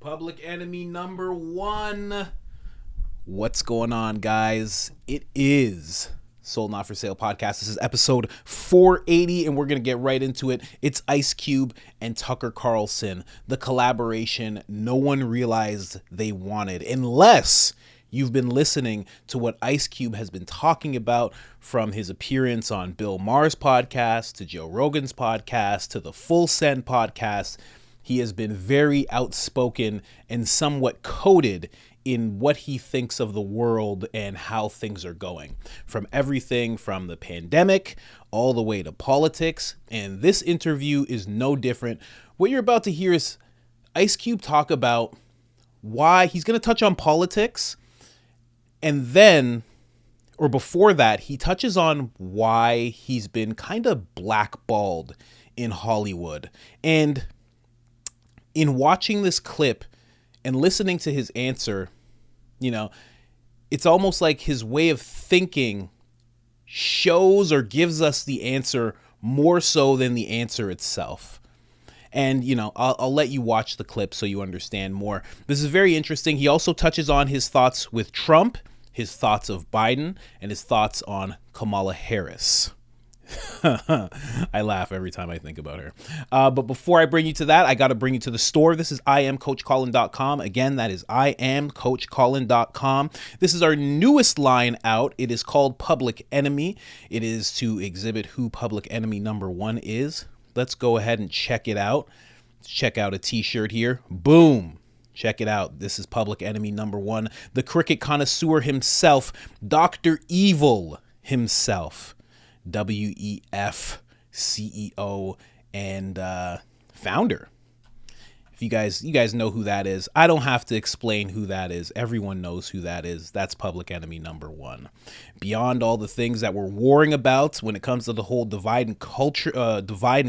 Public enemy number one. What's going on, guys? It is Sold Not For Sale podcast. This is episode 480, and we're going to get right into it. It's Ice Cube and Tucker Carlson, the collaboration no one realized they wanted, unless you've been listening to what Ice Cube has been talking about, from his appearance on Bill Maher's podcast, to Joe Rogan's podcast, to the Full Send podcast. He has been very outspoken and somewhat coded in what he thinks of the world and how things are going, from everything from the pandemic all the way to politics. And this interview is no different. What you're about to hear is Ice Cube talk about why he's going to touch on politics. And then, or before that, he touches on why he's been kind of blackballed in Hollywood. And in watching this clip and listening to his answer, you know, it's almost like his way of thinking shows or gives us the answer more so than the answer itself. And, you know, I'll let you watch the clip so you understand more. This is very interesting. He also touches on his thoughts with Trump, his thoughts of Biden, and his thoughts on Kamala Harris. I laugh every time I think about her. But before I bring you to that, I got to bring you to the store. This is IamCoachColin.com. Again, that is IamCoachColin.com. This is our newest line out. It is called Public Enemy. It is to exhibit who Public Enemy number one is. Let's go ahead and check it out. Let's check out a t-shirt here. Boom. Check it out. This is Public Enemy number one. The cricket connoisseur himself, Dr. Evil himself. WEF CEO and founder. If you guys know who that is, I don't have to explain who that is. Everyone knows who that is. That's Public Enemy number one. Beyond all the things that we're warring about when it comes to the whole divide and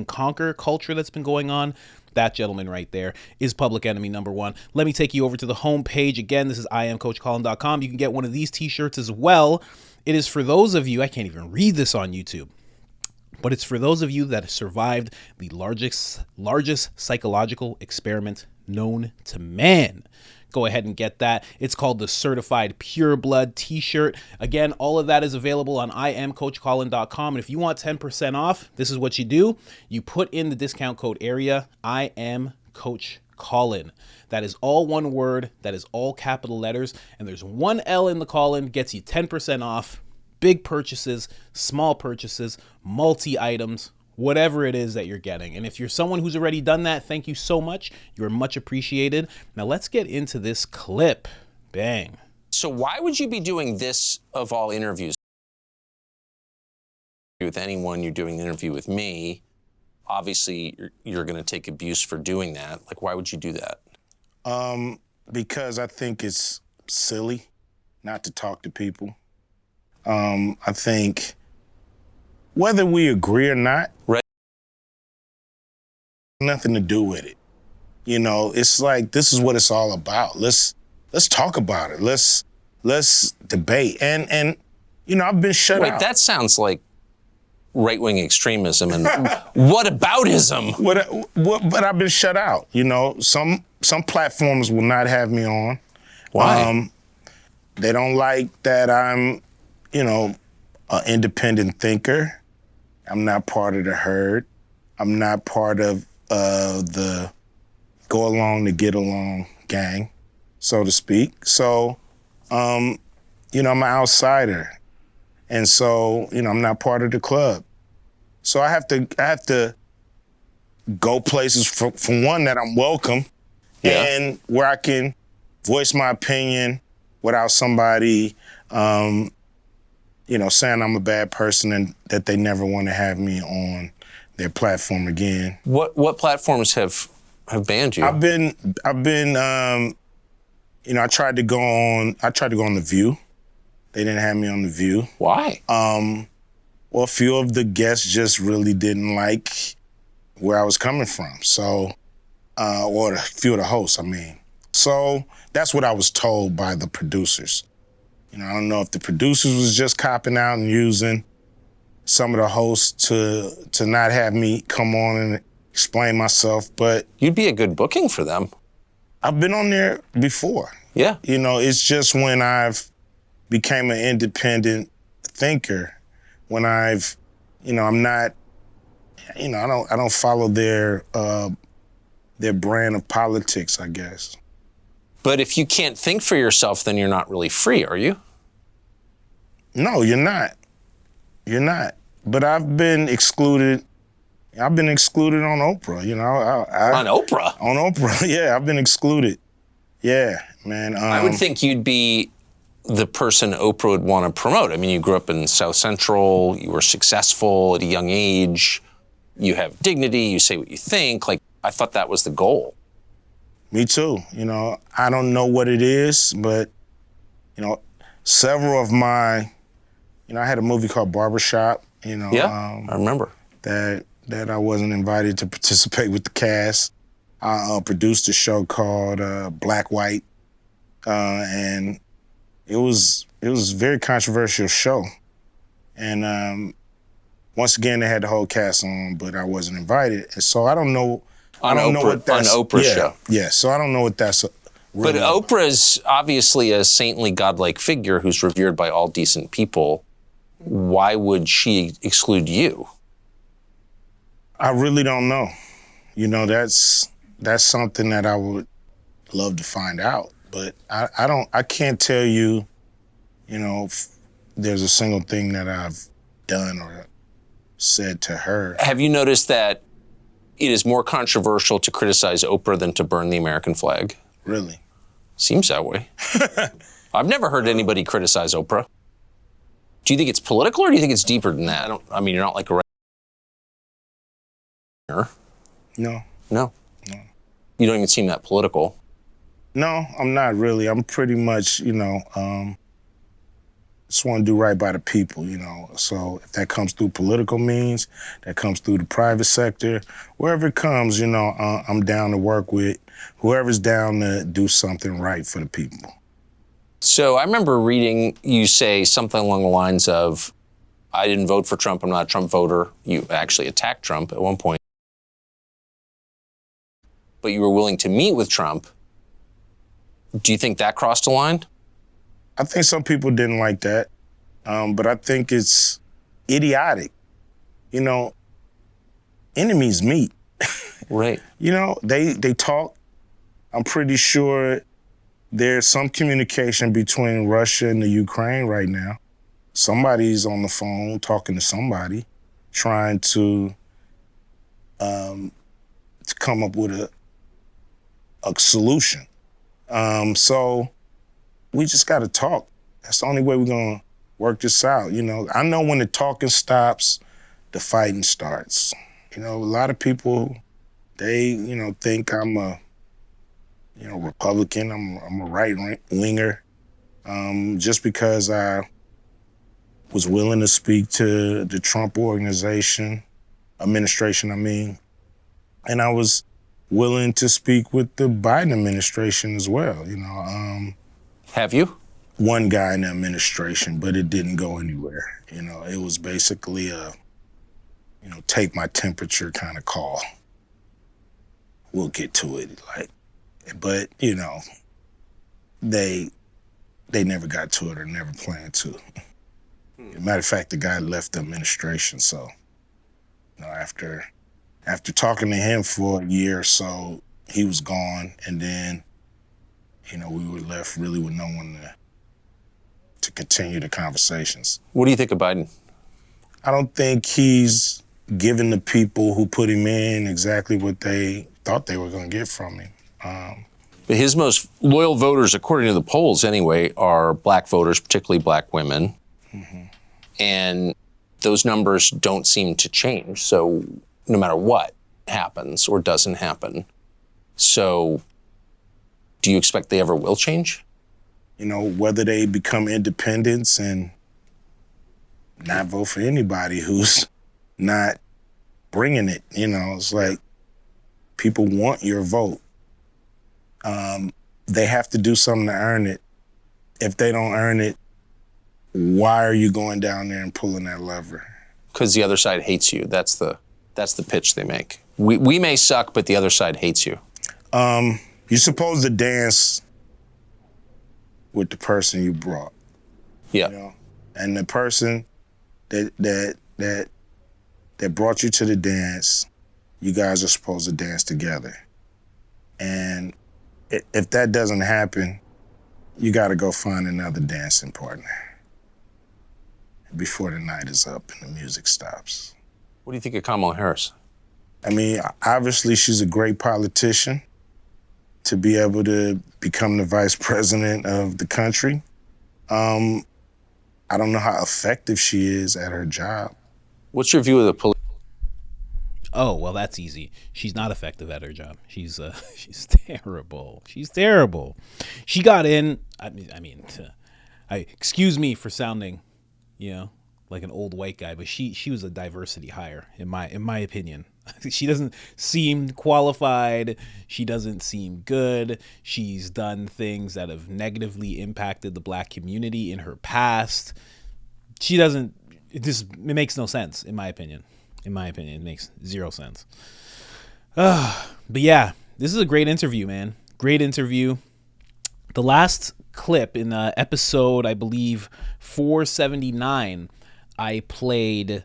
conquer culture that's been going on, that gentleman right there is Public Enemy number one. Let me take you over to the homepage. Again, this is IamCoachColin.com. You can get one of these t-shirts as well. It is for those of you, I can't even read this on YouTube, but it's for those of you that have survived the largest psychological experiment known to man. Go ahead and get that. It's called the Certified Pure Blood t-shirt. Again, all of that is available on IamCoachColin.com. And if you want 10% off, this is what you do. You put in the discount code area, I am Coach Colin. That is all one word. That is all capital letters. And there's one L in the Colin, gets you 10% off. Big purchases, small purchases, multi-items, whatever it is that you're getting. And if you're someone who's already done that, thank you so much. You're much appreciated. Now let's get into this clip. Bang. So why would you be doing this of all interviews? With anyone, you're doing an interview with me. Obviously, you're going to take abuse for doing that. Like, why would you do that? Because I think it's silly not to talk to people. I think whether we agree or not, right, nothing to do with it. You know, it's like, this is what it's all about. Let's talk about it. Let's debate. And you know, I've been shut out. Wait, that sounds like right-wing extremism and whataboutism. But I've been shut out. You know, some platforms will not have me on. Why? They don't like that I'm, you know, an independent thinker. I'm not part of the herd. I'm not part of the go along to get along gang, so to speak. So, you know, I'm an outsider. And so, you know, I'm not part of the club. So I have to go places for one, that I'm welcome, and where I can voice my opinion without somebody, you know, saying I'm a bad person and that they never want to have me on their platform again. What platforms have banned you? I've been, you know, I tried to go on The View. They didn't have me on The View. Why? Well, a few of the guests just really didn't like where I was coming from. So, or a few of the hosts, I mean. So that's what I was told by the producers. You know, I don't know if the producers was just copping out and using some of the hosts to not have me come on and explain myself, but... You'd be a good booking for them. I've been on there before. Yeah. You know, it's just when I've became an independent thinker, when I've, you know, I'm not, you know, I don't follow their brand of politics, I guess. But if you can't think for yourself, then you're not really free, are you? No, you're not. You're not. But I've been excluded. I've been excluded on Oprah, you know. On Oprah? On Oprah, yeah, I've been excluded. Yeah, man. I would think you'd be the person Oprah would want to promote. I mean, you grew up in South Central, you were successful at a young age, you have dignity, you say what you think. Like, I thought that was the goal. Me too. You know, I don't know what it is, but, you know, several of my, you know, I had a movie called Barbershop, you know. Yeah, I remember. That I wasn't invited to participate with the cast. I produced a show called Black White, and it was a very controversial show. And once again, they had the whole cast on, but I wasn't invited. And so I don't know. On Oprah's show. Yeah, so I don't know what that's really But Oprah's obviously a saintly, godlike figure who's revered by all decent people. Why would she exclude you? I really don't know. You know, that's something that I would love to find out. But I can't tell you, you know, if there's a single thing that I've done or said to her. Have you noticed that it is more controversial to criticize Oprah than to burn the American flag? Really? Seems that way. I've never heard anybody criticize Oprah. Do you think it's political or do you think it's deeper than that? I mean, you're not like a No. No. You don't even seem that political. No, I'm not really. I'm pretty much, you know, just want to do right by the people, you know. So if that comes through political means, that comes through the private sector, wherever it comes, you know, I'm down to work with whoever's down to do something right for the people. So I remember reading you say something along the lines of, I didn't vote for Trump, I'm not a Trump voter. You actually attacked Trump at one point. But you were willing to meet with Trump. Do you think that crossed a line? I think some people didn't like that, but I think it's idiotic. You know, enemies meet. Right. You know, they talk. I'm pretty sure there's some communication between Russia and the Ukraine right now. Somebody's on the phone talking to somebody, trying to come up with a solution. So we just got to talk. That's the only way we're going to work this out. You know, I know when the talking stops, the fighting starts. You know, a lot of people, they, you know, think I'm a, you know, Republican. I'm a right-winger. Just because I was willing to speak to the Trump administration, I mean, and I was willing to speak with the Biden administration as well, you know. Have you? One guy in the administration, but it didn't go anywhere. You know, it was basically a, you know, take my temperature kind of call. We'll get to it, like, but, you know, they never got to it or never planned to. Matter of fact, the guy left the administration, so, you know, after talking to him for a year or so, he was gone, and then, you know, we were left really with no one to continue the conversations. What do you think of Biden? I don't think he's given the people who put him in exactly what they thought they were going to get from him. But his most loyal voters, according to the polls anyway, are black voters, particularly black women. Mm-hmm. And those numbers don't seem to change. So no matter what happens or doesn't happen. So do you expect they ever will change? You know, whether they become independents and not vote for anybody who's not bringing it, you know, it's like people want your vote. They have to do something to earn it. If they don't earn it, why are you going down there and pulling that lever? Because the other side hates you. That's the pitch they make. We may suck, but the other side hates you. You're supposed to dance with the person you brought. Yeah. You know? And the person that brought you to the dance, you guys are supposed to dance together. And if that doesn't happen, you got to go find another dancing partner before the night is up and the music stops. What do you think of Kamala Harris? I mean, obviously she's a great politician to be able to become the vice president of the country. I don't know how effective she is at her job. What's your view of the police? Oh, well, that's easy. She's not effective at her job. She's terrible. She's terrible. She got in. Excuse me for sounding, like an old white guy, but she was a diversity hire in my opinion. She doesn't seem qualified. She doesn't seem good. She's done things that have negatively impacted the black community in her past. It makes no sense in my opinion. In my opinion, it makes zero sense. But yeah, this is a great interview, man. Great interview. The last clip in episode, I believe, 479, I played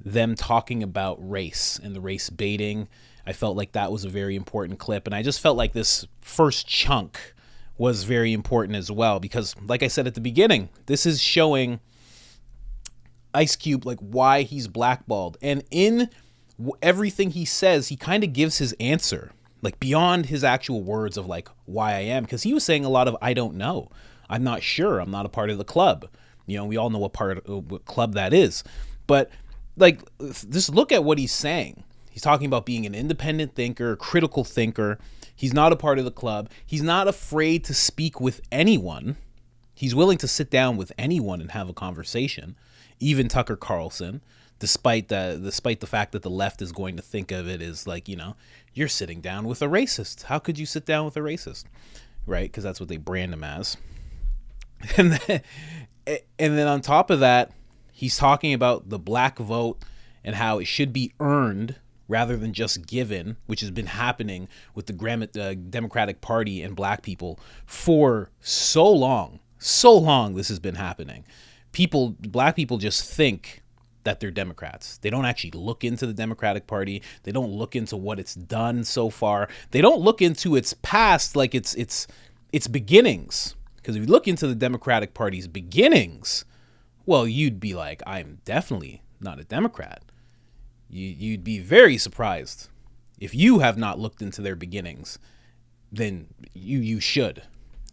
them talking about race and the race baiting. I felt like that was a very important clip. And I just felt like this first chunk was very important as well. Because like I said at the beginning, this is showing Ice Cube, like, why he's blackballed. And in everything he says, he kind of gives his answer, like beyond his actual words of like why I am, because he was saying a lot of I don't know, I'm not sure, I'm not a part of the club. We all know what club that is. But like, just look at what he's saying. He's talking about being an independent thinker, a critical thinker. He's not a part of the club. He's not afraid to speak with anyone. He's willing to sit down with anyone and have a conversation. Even Tucker Carlson, despite the fact that the left is going to think of it as like, you're sitting down with a racist. How could you sit down with a racist? Right? Because that's what they brand him as. And then on top of that, he's talking about the black vote and how it should be earned rather than just given, which has been happening with the Democratic Party and black people for so long. So long this has been happening. Black people just think that they're Democrats. They don't actually look into the Democratic Party. They don't look into what it's done so far. They don't look into its past, like its beginnings. Because if you look into the Democratic Party's beginnings, well, you'd be like, I'm definitely not a Democrat. You'd be very surprised. If you have not looked into their beginnings, then you should.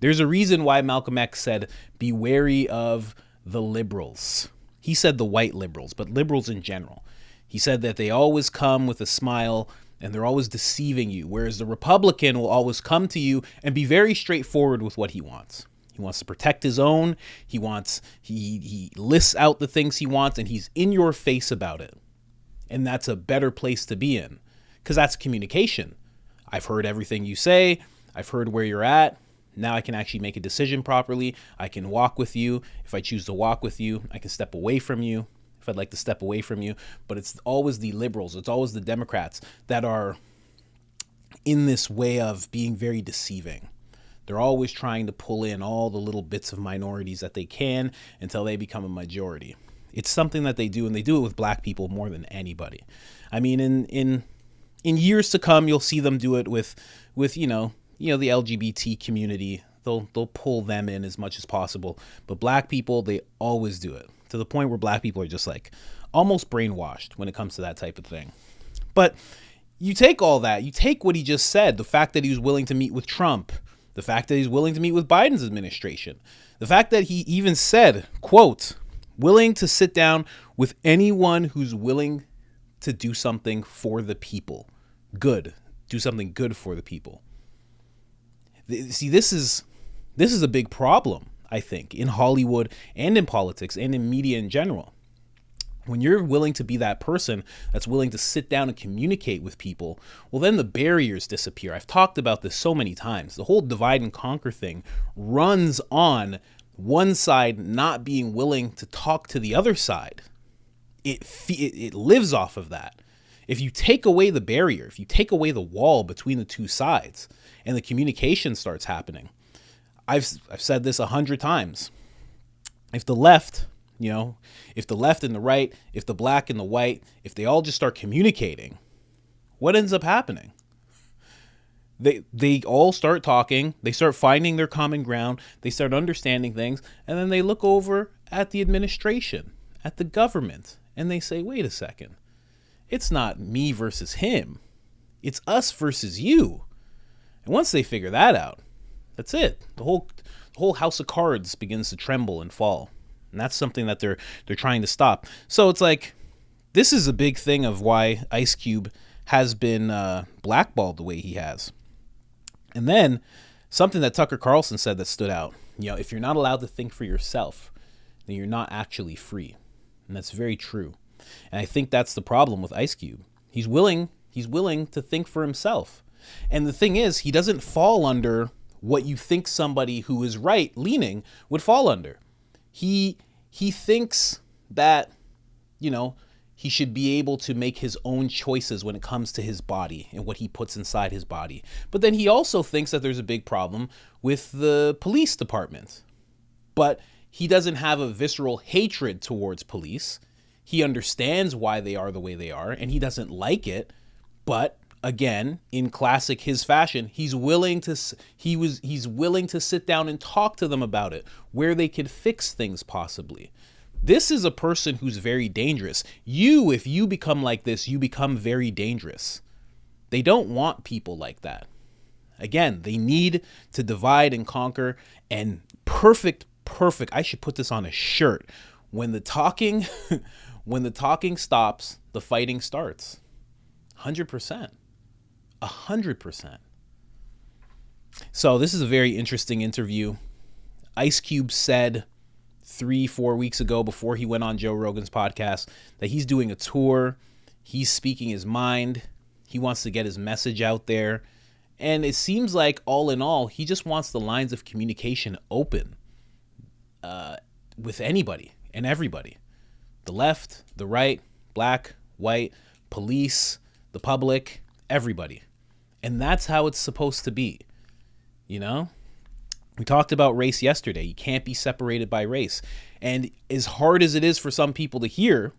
There's a reason why Malcolm X said, be wary of the liberals. He said the white liberals, but liberals in general. He said that they always come with a smile and they're always deceiving you, whereas the Republican will always come to you and be very straightforward with what he wants. He wants to protect his own. He lists out the things he wants and he's in your face about it. And that's a better place to be in, because that's communication. I've heard everything you say. I've heard where you're at. Now I can actually make a decision properly. I can walk with you. If I choose to walk with you, I can step away from you if I'd like to step away from you. But it's always the liberals. It's always the Democrats that are in this way of being very deceiving. They're always trying to pull in all the little bits of minorities that they can until they become a majority. It's something that they do, and they do it with black people more than anybody. I mean, in years to come, you'll see them do it with the LGBT community. They'll pull them in as much as possible. But black people, they always do it, to the point where black people are just like almost brainwashed when it comes to that type of thing. But you take all that, you take what he just said, the fact that he was willing to meet with Trump, the fact that he's willing to meet with Biden's administration, the fact that he even said, quote, willing to sit down with anyone who's willing to do something for the people. Good. Do something good for the people. See, this is a big problem, I think, in Hollywood and in politics and in media in general. When you're willing to be that person that's willing to sit down and communicate with people, well, then the barriers disappear. I've talked about this so many times. The whole divide and conquer thing runs on one side not being willing to talk to the other side. It lives off of that. If you take away the barrier, if you take away the wall between the two sides and the communication starts happening, I've said this 100 times. If the left, if the left and the right, if the black and the white, if they all just start communicating, what ends up happening? They all start talking, they start finding their common ground, they start understanding things, and then they look over at the administration, at the government, and they say, wait a second, it's not me versus him, it's us versus you. And once they figure that out, that's it. The whole house of cards begins to tremble and fall. And that's something that they're trying to stop. So it's like, this is a big thing of why Ice Cube has been blackballed the way he has. And then something that Tucker Carlson said that stood out, if you're not allowed to think for yourself, then you're not actually free. And that's very true. And I think that's the problem with Ice Cube. He's willing to think for himself. And the thing is, he doesn't fall under what you think somebody who is right leaning would fall under. He thinks that, he should be able to make his own choices when it comes to his body and what he puts inside his body. But then he also thinks that there's a big problem with the police department. But he doesn't have a visceral hatred towards police. He understands why they are the way they are, and he doesn't like it. But again, in classic his fashion, he's willing to sit down and talk to them about it, where they could fix things possibly. This is a person who's very dangerous. If you become like this, you become very dangerous. They don't want people like that. Again, they need to divide and conquer, and perfect. I should put this on a shirt. When the talking stops, the fighting starts. 100%. 100%. So this is a very interesting interview. Ice Cube said 3-4 weeks ago, before he went on Joe Rogan's podcast, that he's doing a tour. He's speaking his mind. He wants to get his message out there. And it seems like, all in all, he just wants the lines of communication open with anybody and everybody. The left, the right, black, white, police, the public, everybody. And that's how it's supposed to be. We talked about race yesterday. You can't be separated by race. And as hard as it is for some people to hear,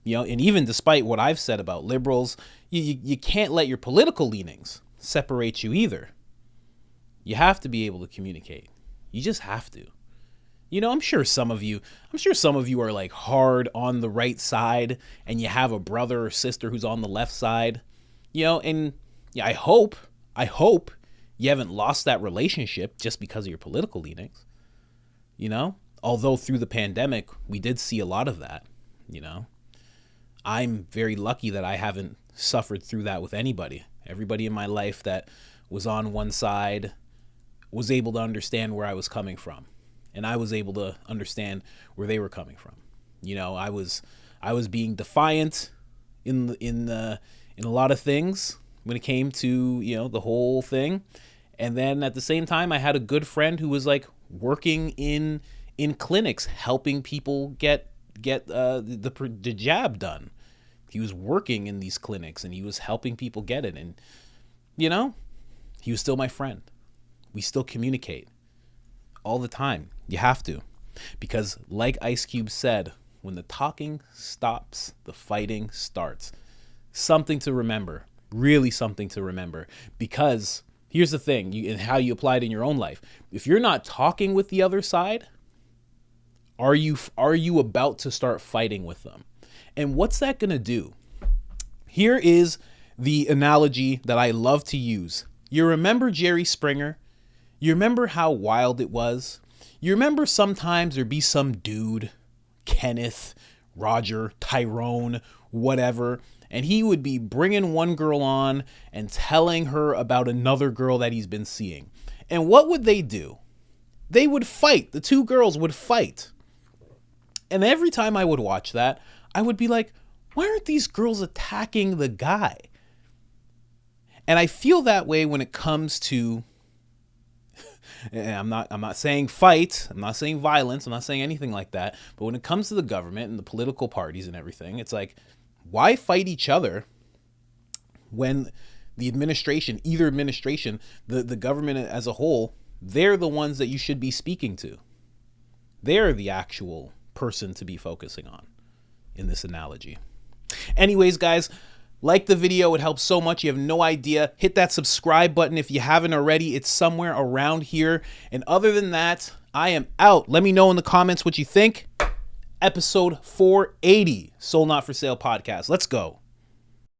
and even despite what I've said about liberals, you can't let your political leanings separate you either. You have to be able to communicate. You just have to. I'm sure some of you are like hard on the right side, and you have a brother or sister who's on the left side, and I hope you haven't lost that relationship just because of your political leanings, although through the pandemic, we did see a lot of that, I'm very lucky that I haven't suffered through that with anybody. Everybody in my life that was on one side was able to understand where I was coming from. And I was able to understand where they were coming from. I was being defiant in a lot of things when it came to, the whole thing. And then at the same time, I had a good friend who was like working in clinics, helping people get the jab done. He was working in these clinics and he was helping people get it. And, he was still my friend. We still communicate all the time. You have to. Because like Ice Cube said, when the talking stops, the fighting starts. Something to remember. Really something to remember. Because here's the thing, and how you apply it in your own life. If you're not talking with the other side, are you about to start fighting with them? And what's that going to do? Here is the analogy that I love to use. You remember Jerry Springer? You remember how wild it was? You remember sometimes there'd be some dude, Kenneth, Roger, Tyrone, whatever, and he would be bringing one girl on and telling her about another girl that he's been seeing. And what would they do? They would fight. The two girls would fight. And every time I would watch that, I would be like, why aren't these girls attacking the guy? And I feel that way when it comes to, I'm not saying fight, I'm not saying violence, I'm not saying anything like that, but when it comes to the government and the political parties and everything, it's like, why fight each other when the administration, either administration, the government as a whole, they're the ones that you should be speaking to. They're the actual person to be focusing on in this analogy. Anyways, guys, like the video. It helps so much. You have no idea. Hit that subscribe button if you haven't already. It's somewhere around here. And other than that, I am out. Let me know in the comments what you think. Episode 480, Soul Not For Sale podcast. Let's go.